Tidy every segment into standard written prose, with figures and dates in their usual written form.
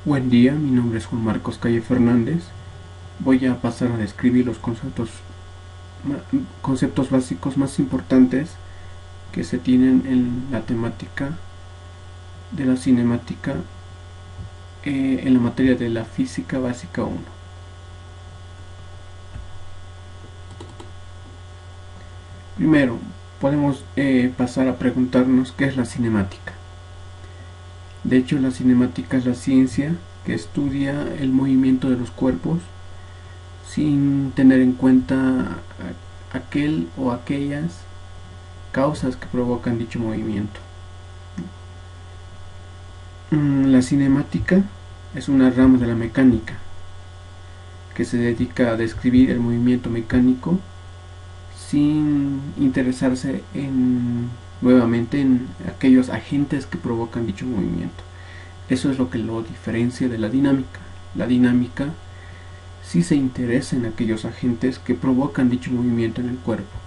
Buen día, mi nombre es Juan Marcos Calle Fernández. Voy a pasar a describir los conceptos básicos más importantes que se tienen en la temática de la cinemática en la materia de la física básica 1. Primero, podemos pasar a preguntarnos qué es la cinemática. De hecho, la cinemática es la ciencia que estudia el movimiento de los cuerpos sin tener en cuenta aquel o aquellas causas que provocan dicho movimiento. La cinemática es una rama de la mecánica que se dedica a describir el movimiento mecánico sin interesarse nuevamente en aquellos agentes que provocan dicho movimiento. Eso es lo que lo diferencia de la dinámica. La dinámica sí se interesa en aquellos agentes que provocan dicho movimiento en el cuerpo.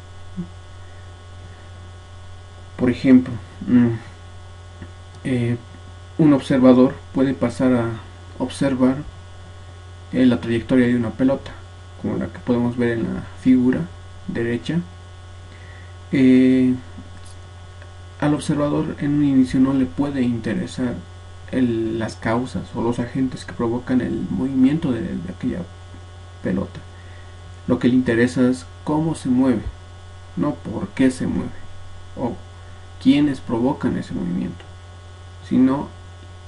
Por ejemplo, un observador puede pasar a observar la trayectoria de una pelota, como la que podemos ver en la figura derecha. Al observador en un inicio no le puede interesar las causas o los agentes que provocan el movimiento de aquella pelota. Lo que le interesa es cómo se mueve, no por qué se mueve o quiénes provocan ese movimiento, sino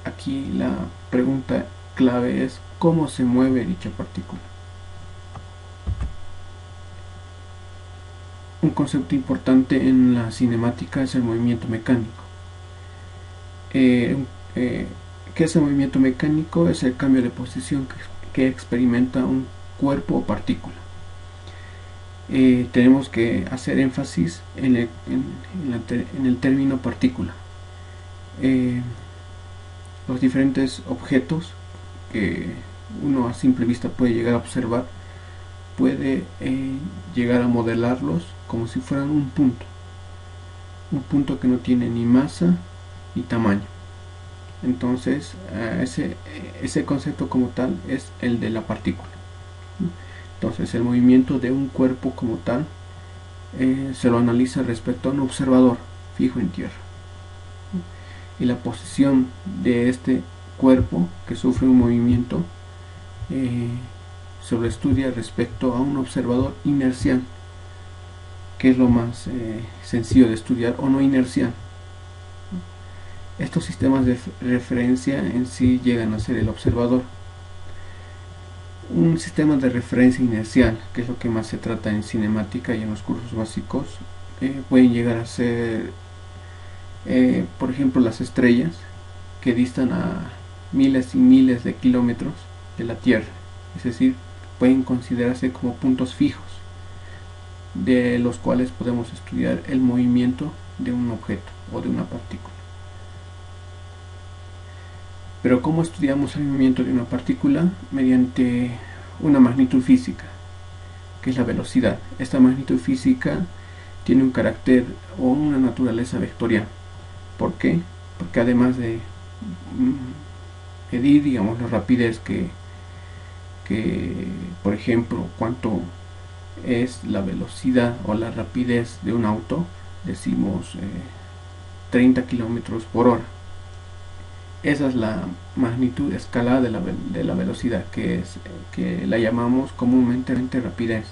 aquí la pregunta clave es cómo se mueve dicha partícula. Un concepto importante en la cinemática es el movimiento mecánico. ¿Qué es el movimiento mecánico? Es el cambio de posición que experimenta un cuerpo o partícula. Tenemos que hacer énfasis en el término partícula. Los diferentes objetos que uno a simple vista puede llegar a observar, puede llegar a modelarlos como si fueran un punto que no tiene ni masa ni tamaño. Entonces ese concepto como tal es el de la partícula. Entonces el movimiento de un cuerpo como tal se lo analiza respecto a un observador fijo en tierra, y la posición de este cuerpo que sufre un movimiento se lo estudia respecto a un observador inercial, que es lo más sencillo de estudiar, o no inercial. Estos sistemas de referencia en sí llegan a ser el observador. Un sistema de referencia inercial, que es lo que más se trata en cinemática y en los cursos básicos, pueden llegar a ser, por ejemplo, las estrellas, que distan a miles y miles de kilómetros de la Tierra, es decir, pueden considerarse como puntos fijos, de los cuales podemos estudiar el movimiento de un objeto o de una partícula. Pero ¿cómo estudiamos el movimiento de una partícula? Mediante una magnitud física, que es la velocidad. Esta magnitud física tiene un carácter o una naturaleza vectorial. ¿Por qué? Porque además de medir, digamos, la rapidez que por ejemplo, cuánto es la velocidad o la rapidez de un auto, decimos 30 kilómetros por hora. Esa es la magnitud escalada de la velocidad, que la llamamos comúnmente rapidez.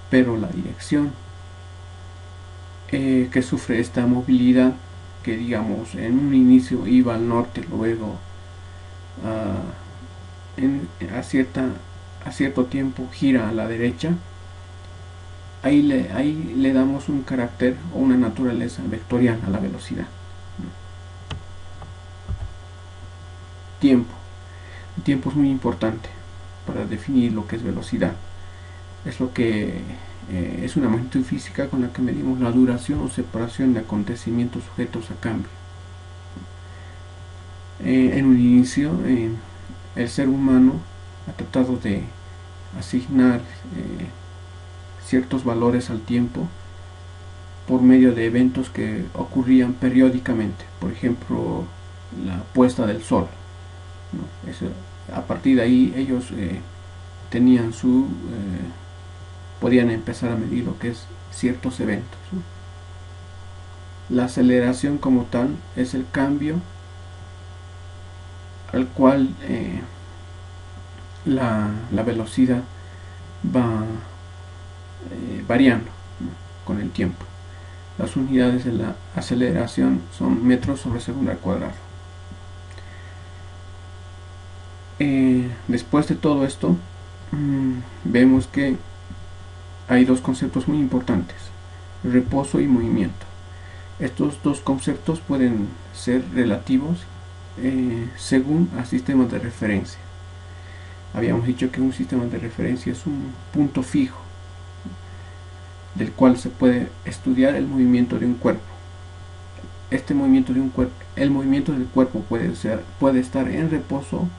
Pero la dirección que sufre esta movilidad, que digamos en un inicio iba al norte, luego a cierto tiempo gira a la derecha, ahí le damos un carácter o una naturaleza vectorial a la velocidad. Tiempo. El tiempo es muy importante para definir lo que es velocidad. Es lo que es una magnitud física con la que medimos la duración o separación de acontecimientos sujetos a cambio. En un inicio, el ser humano ha tratado de asignar ciertos valores al tiempo por medio de eventos que ocurrían periódicamente. Por ejemplo, la puesta del sol. ¿no? A partir de ahí ellos tenían podían empezar a medir lo que es ciertos eventos, ¿no? La aceleración como tal es el cambio al cual la velocidad va variando, ¿no? Con el tiempo. Las unidades de la aceleración son metros sobre segundo al cuadrado. Después de todo esto, vemos que hay dos conceptos muy importantes: reposo y movimiento. Estos dos conceptos pueden ser relativos según a sistemas de referencia. Habíamos dicho que un sistema de referencia es un punto fijo del cual se puede estudiar el movimiento de un cuerpo. Este movimiento de un cuerpo, el movimiento del cuerpo puede estar en reposo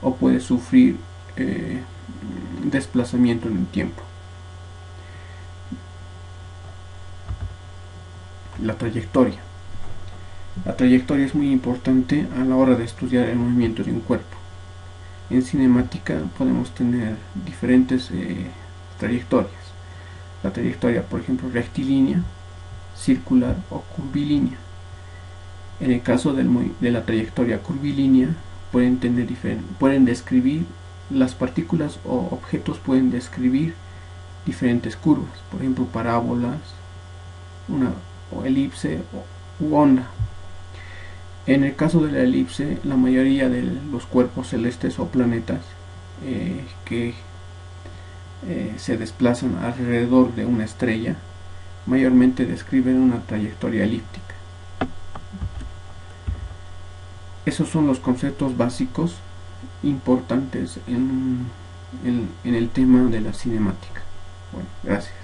o puede sufrir desplazamiento en el tiempo. La trayectoria. La trayectoria es muy importante a la hora de estudiar el movimiento de un cuerpo. En cinemática podemos tener diferentes trayectorias. La trayectoria, por ejemplo, rectilínea, circular o curvilínea. En el caso de la trayectoria curvilínea, pueden describir las partículas o objetos, pueden describir diferentes curvas, por ejemplo, parábolas, una elipse u onda. En el caso de la elipse, la mayoría de los cuerpos celestes o planetas que se desplazan alrededor de una estrella mayormente describen una trayectoria elíptica. Esos son los conceptos básicos importantes en el tema de la cinemática. Bueno, gracias.